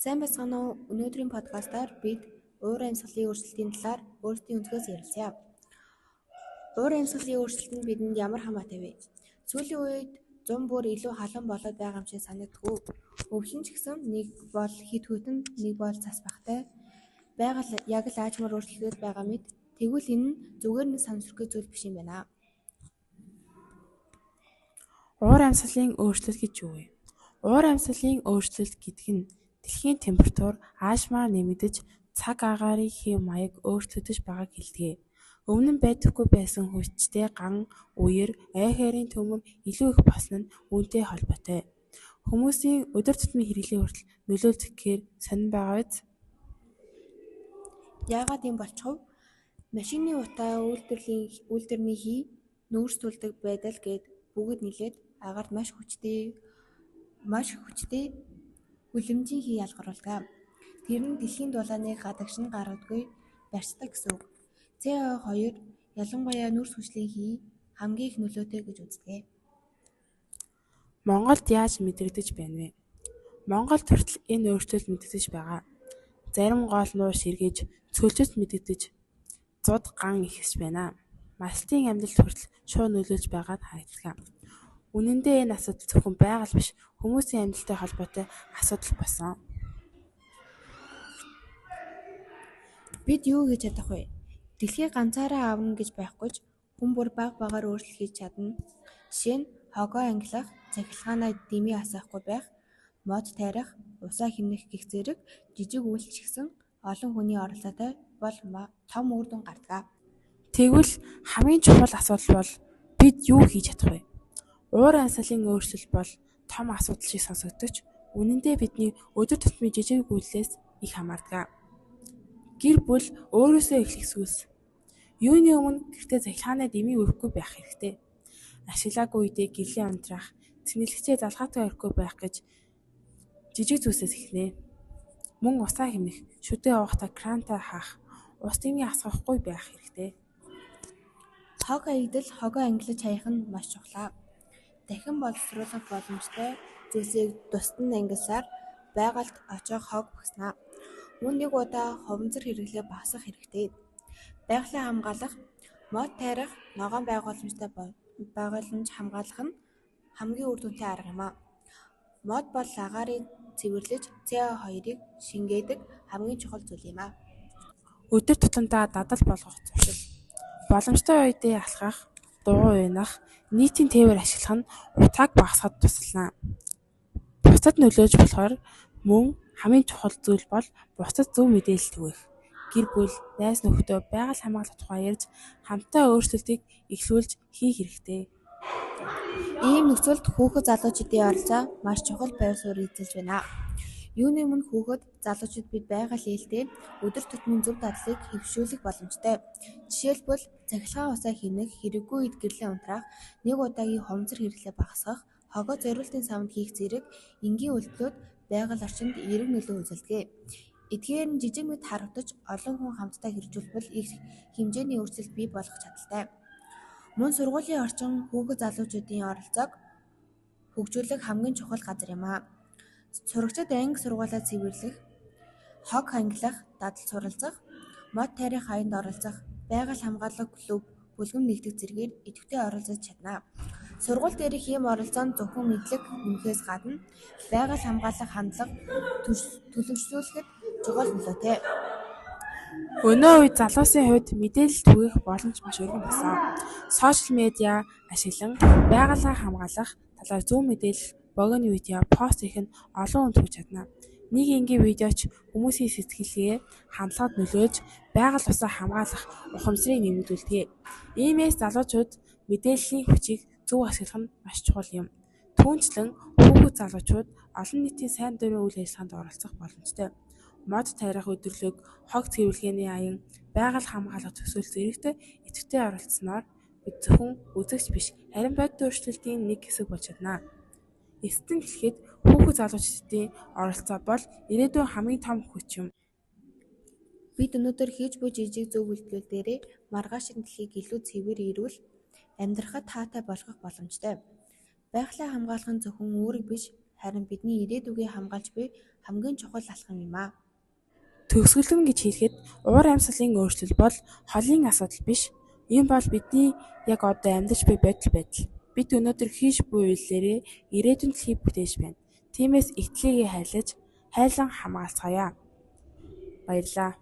Сайн байцгаана уу? Өнөөдрийн подкастаар бид уур амьсгалын өөрчлөлтийн талаар өөрсдийн өнцгөөс ярилцъя. Уур амьсгалын өөрчлөлт нь бидэнд ямар хамаатай вэ? Сүүлийн үед зам бүр илүү халуун болоод байгаа юм шиг санагддаг. Өвлөн ч гэсэн нэг бол хит хөтөн, нэг бол цас бахтай байгаль яг л аажмаар өөрчлөгдөж байгаа мэт. Тэгвэл энэ нь зүгээр нэг санамсаргүй зүйл биш юм байна. Уур амьсгалын өөрчлөлт гэж юу вэ? Уур амьсгалын өөрчлөлт гэдэг нь дэлхийн температур аашмаар нэмэгдэж цаг агаарыг хэв маяг өөрчлөгдөж байгааг хэлдэг. Өмнө нь байдаггүй байсан хүчтэй ган, үер, ой хайрын төмөр илүү их болсон нь үүнтэй холбоотой. Хүмүүсийн өдөр тутмын хэрэглээ хүртэл нөлөөлөх гэхээр сонирн байгаа биз? Яагаад юм болчихов? Машины утаа, үйлдвэрний хий, нүүрс түлдэг байдал гээд бүгд нийлээд агаарт маш хүчтэй хүлэмжийн хий ялгаруулдаг. Тэр нь дэлхийн дулааныг гадагшин гаргадаггүй барьцдаг гэсэн үг. CO2 ялангуяа нүүрс хүчлийн хий хамгийн их нөлөөтэй гэж үздэг. Монголд яаж мэдрэгдэж байна вэ? Монголд хүртэл энэ өөрчлөлт мэдэгдэж байгаа. Зарим гол нуур сэргээж цөлжөж мэдэгдэж зуд ган ихсэж байна. Мастын амьдралд хүртэл шууд нөлөөлж байгаад харагддаг. Үнэн дээр энэ асуудал зөвхөн байгаль биш, хүмүүсийн амьдралтай холбоотой асуудал болсон. Бид юу хийж чадах вэ? Дэлхийг ганцаараа авна гэж байхгүй ч хүн бүр бага багаар өөрчлөлт хийж чадна. Жишээ нь хогоо ангилах, цахилгаанаа дэмий асаахгүй байх, мод тайрах, усаа хэмнэх гэх зэрэг жижиг үйлч гэсэн олон хүний оролцоотой бол том үр дүн гардаг. Тэгвэл хамгийн чухал асуудал бол бид юу хийж чадах вэ? Уур амьсгалын өөрчлөлт бол том асуудал шиг сонсогдож, үнэн дээр бидний өдөр тутмын жижиг үйлдэлээс их хамаардаг. Гэр бүл өөрөөсөө эхлэх зүйлс. Юуны өмнө гэртээ цахилгаанаа дэмий өрөхгүй байх хэрэгтэй. Ашиглаагүй үедээ гэрлээ унтраах, цэнэглэгчээ залгаатай орхихгүй байх гэж жижиг зүйлсээс эхэлнэ. Мөн усаа хэмнэх, шүдээ уухдаа крантаа хаах, ус дэмий асгахгүй байх хэрэгтэй. Хог аягдал, хогоо ангилаж хаях нь маш чухал. Дахин боловсруулах боломжтой зүйлсийг тусад нь ангилсаар байгальд очих хог багаснаа. Мөн нэг удаа хуванцар хэрэглээ багасгах хэрэгтэй. Байгалийн хамгаалах, мод тайрах, ногоон байгууламж хамгаалах нь хамгийн үр дүнтэй арга юм. Мод бол агаарыг цэвэрлэж CO2-ыг шингээдэг хамгийн чухал зүйл юм. Өдөр тутамдаа дадал болгох зуршил. Боломжтой үедээ алхах, дуу уянах, нийтийн тээвэр ашиглах нь утгааг багасгахад тусална. Бусдад нөлөөлж болохоор мөн хамгийн чухал зүйл бол бусдад зөв мэдээлэл түгэх. Гэр бүл, найз нөхдөд байгаль хамгаалах тухай ярьж хамтдаа өөрчлөлтийг эхлүүлж хийх хэрэгтэй. Ийм нөхцөлд хүүхэд залуучуудын оролцоо маш чухал байр суурь эзэлж байна. Юуны өмнө хүүхэд залуучууд бид байгаль ээлдээ өдөр тутмын зөв дадлыг хэвшүүлэх боломжтой. Жишээлбэл цахилгаан усаа хэмнэх, хэрэггүй үед гэрлээ унтраах, нэг удаагийн хуванцар хэрэглээ багасгах, хогоо зориултын савнд хийх зэрэг энгийн үйлдэлүүд байгаль орчинд эерэг нөлөө үзүүлдэг. Эдгээр нь жижиг мэт харагдаж олон хүн хамтдаа хэрэгжүүлбэл их хэмжээний өөрчлөлт бий болгох чадaltaй. Мөн сургуулийн орчин хүүхэд залуучуудын оролцоог хөгжүүлэх хамгийн чухал газар юм. Сурагчид анги сургуулаа цэвэрлэх, хог ангилах, дадал суралцах, мод тайрах аянд оролцох, байгаль хамгаалах клуб, бүлгэм нэгдэх зэргээр идэвхтэй оролцож чадна. Сургууль дээрх ийм оролцоонд зөвхөн мэдлэг нэмэхээс гадна байгаль хамгаалах хандлага төлөвшүүлэхэд чухал нөлөөтэй. Өнөө үед залуусын хувьд мэдээлэл түгэх боломж маш өргөн болсон. Сошиал медиа ашиглан байгалаа хамгаалах талаар зөв мэдээлэл богино видео пост хийх нь олон хүнд хүрч чадна. Нэг энгийн видеоч хүмүүсийн сэтгэлгээ хандлагад нөлөөлж байгаль усаа хамгаалах ухамсарыг нэмэгдүүлдэг. Иймээс залуучууд мэдээллийн хүчийг зөв ашиглах нь маш чухал юм. Түүнчлэн хүүхэд залуучууд олон нийтийн сайн дурын үйл ажиллагаанд оролцох боломжтой. Мод тайрах өдрөлөг, хог цэвэрлэгээний аян, байгаль хамгаалах төсөөлөлт зэрэгтэй идэвхтэй оролцсноор бид зөвхөн үзэгч биш, харин бодит өөрчлөлтийн нэг хэсэг болж чадна. Эцэст нь хэлэхэд хүүхэд залуучуудын оролцоо бол ирээдүйн хамгийн том хүч юм. Бид өнөөдөр хийж буй жижиг зөв үйлдэлүүдээрээ маргаашийн дэлхийг илүү цэвэр эрүүл амьдрахад таатай болгох боломжтой. Байгалаа хамгаалах нь зөвхөн үүрэг биш, харин бидний ирээдүгээ хамгаалж буй хамгийн чухал алхам юм аа. Төгсгөлөн гэж хэлэхэд уур амьсгалын өөрчлөл бол холын асуудал биш. Энэ бол бидний яг одоо амьдарч буй байдал. Бид өнөөдөр хийж буй үйлдэлээрээ ирээдүйн дэлхийг бүтээж байна. Тиймээс итгэлийгээ хайрлан хамгаалцгаая. Баярлалаа.